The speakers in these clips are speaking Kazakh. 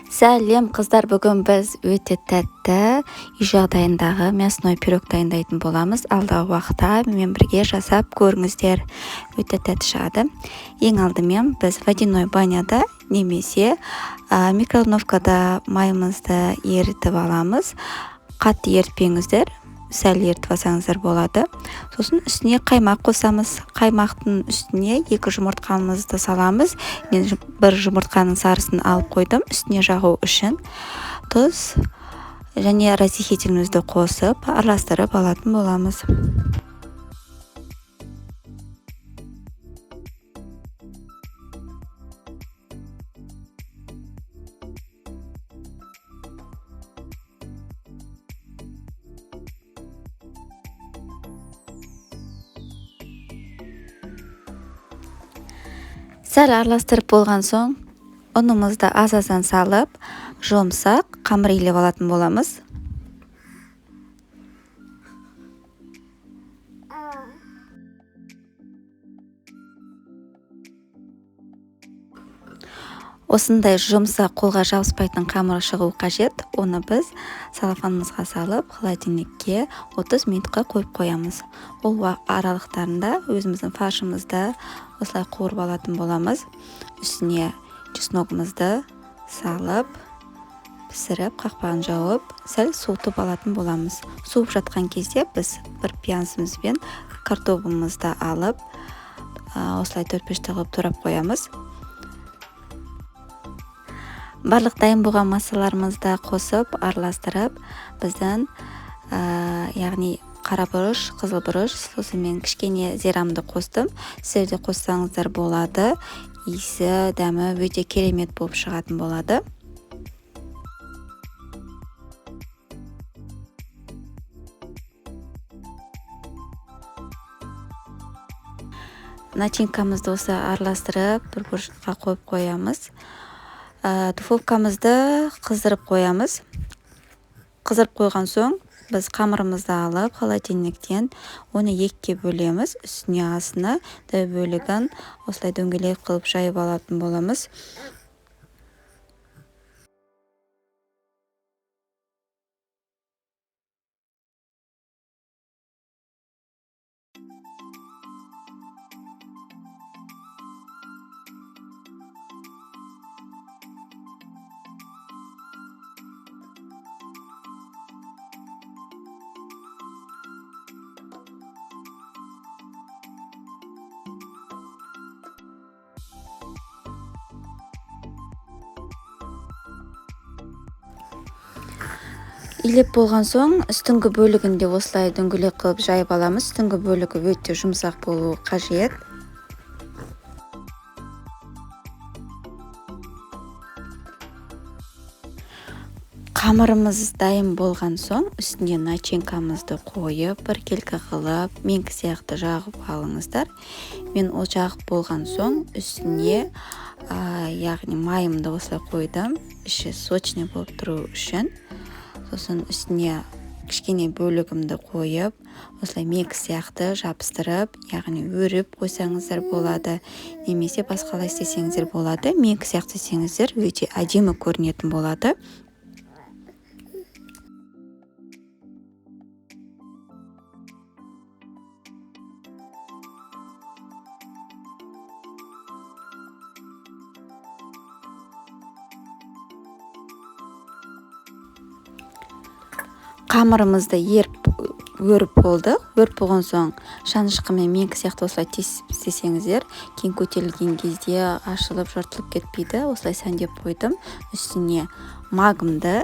Сәлем қыздар, бүгін біз өте тәтті үй жағдайындағы мясной пирог дайындайтын боламыз. Алдағы уақытта менімен бірге жасап көріңіздер. Өте тәтті шығады. Ең алдымен біз водяной баняда немесе микроволновкада майымызды ерітіп аламыз. Қатты ерітпеңіздер, сәл ерітіп алсаңыздар болады. Сосын үстіне қаймақ қосамыз. Қаймақтың үстіне 2 жұмыртқамызды саламыз. Мен бір жұмыртқаның сарысын алып қойдым. Үстіне жағу үшін тұз және разрыхителімізді қосып араластырып алатын боламыз. Сәл араластырып болған соң, ұнымызды аз-аздан салып, жұмсақ қамыр илеп алатын боламыз. Осындай жұмсақ қолға жабыспайтын қамыр шығу қажет. Оны біз салафанымызға салып, холодильникке 30 минутқа қойып қоямыз. Ол аралықтарында өзіміздің фаршымызды осылай қуырып алатын боламыз. Үстіне чесногымызды салып, пісіріп, қақпағын жауып, сәл суытып алатын боламыз. Суып жатқан кезде біз бір пиязымызбен картобымызды алып, осылай 4-5 тығып турап қоямыз. Барлық дайын болған масаларымызды қосып, араластырып, біздің яғни қара бұрыш, қызыл бұрыш, сосын мен кішкене зирамды қостым. Сіздер де қоссаңыздар болады. Иісі, дәмі өте керемет болып шығатын болады. Начинкамызды осы араластырып, бір бұрышқа қойып қоямыз. Духовкамызды қыздырып қоямыз. Қыздырып қойған соң, біз қамырымызды алып, холодильниктен оны 2-ке бөлеміз. Үстіне астына бөлігін осылай дөңгелек қылып жайып алатын боламыз. Илеп болған соң, үстіңгі бөлігінде осылай дөңгелек қылып жайып аламыз. Үстіңгі бөлігі өте жұмсақ болуы қажет. Қамырымыз дайын болған соң, үстіне начинкамызды қойып, бір келкі қылып, менікі сияқты жағып алыңыздар. Мен ол жағып болған соң, үстіне яғни майымды осылай қойдым. Іші сочный болып тұру үшін. Сосын үстіне кішкене бөлігімді қойып, осылай менікі сияқты жабыстырып, яғни өріп қойсаңыздар болады, немесе басқалай істесеңіздер болады. Менікі сияқты істесеңіздер өте әдемі көрінетін болады. Қамырымызды өріп болды. Өріп болған соң, шанышқымен менікі сияқты осылай істесеңіздер, кейін көтерілген кезде ашылып, жыртылып кетпейді. Осылай сәндеп қойдым. Үстіне магымды,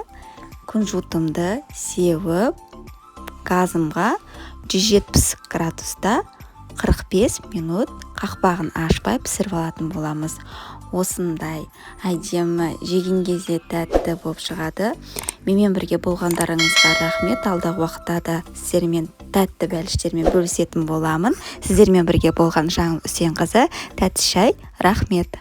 күнжутымды сеуіп, газымға 170 градуста 45 минут қақпағын ашпай пісіріп алатын боламыз. Осындай әдемі, жеген кезде тәтті болып шығады. Менімен бірге болғандарыңызға рахмет. Алдағы уақытта да сіздермен тәтті бәліштермен бөлісетін боламын. Сіздермен бірге болған Жаңыл Үсенқызы, тәтті шай, рахмет.